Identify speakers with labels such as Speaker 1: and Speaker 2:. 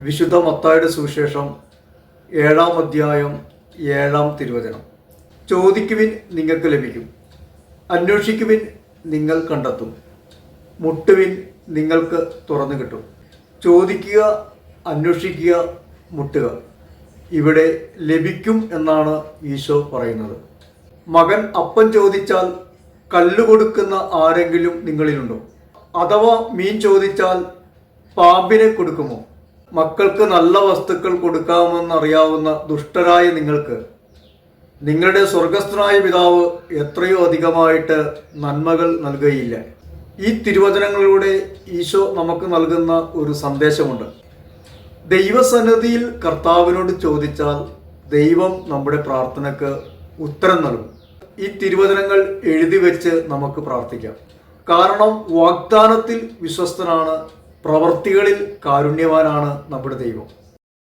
Speaker 1: വിശുദ്ധ മത്തായിയുടെ സുവിശേഷം 7-ാം അധ്യായം 7-ാം തിരുവചനം. ചോദിക്കുവിൻ, നിങ്ങൾക്ക് ലഭിക്കും; അന്വേഷിക്കുവിൻ, നിങ്ങൾ കണ്ടെത്തും; മുട്ടുവിൻ, നിങ്ങൾക്ക് തുറന്നു കിട്ടും. ചോദിക്കുക, അന്വേഷിക്കുക, മുട്ടുക. ഇവിടെ ലഭിക്കും എന്നാണ് ഈശോ പറയുന്നത്. മകൻ അപ്പം ചോദിച്ചാൽ കല്ല് കൊടുക്കുന്ന ആരെങ്കിലും നിങ്ങളിലുണ്ടോ? അഥവാ മീൻ ചോദിച്ചാൽ പാമ്പിനെ കൊടുക്കുമോ? മക്കൾക്ക് നല്ല വസ്തുക്കൾ കൊടുക്കാമെന്നറിയാവുന്ന ദുഷ്ടരായ നിങ്ങൾക്ക് നിങ്ങളുടെ സ്വർഗസ്ഥനായ പിതാവ് എത്രയോ അധികമായിട്ട് നന്മകൾ നൽകുകയില്ല. ഈ തിരുവചനങ്ങളിലൂടെ ഈശോ നമുക്ക് നൽകുന്ന ഒരു സന്ദേശമുണ്ട്. ദൈവസന്നിധിയിൽ കർത്താവിനോട് ചോദിച്ചാൽ ദൈവം നമ്മുടെ പ്രാർത്ഥനയ്ക്ക് ഉത്തരം നൽകും. ഈ തിരുവചനങ്ങൾ എഴുതി വെച്ച് നമുക്ക് പ്രാർത്ഥിക്കാം. കാരണം വാഗ്ദാനത്തിൽ വിശ്വസ്തനാണ്, പ്രവൃത്തികളിൽ കാരുണ്യവാനാണ് നമ്മുടെ ദൈവം.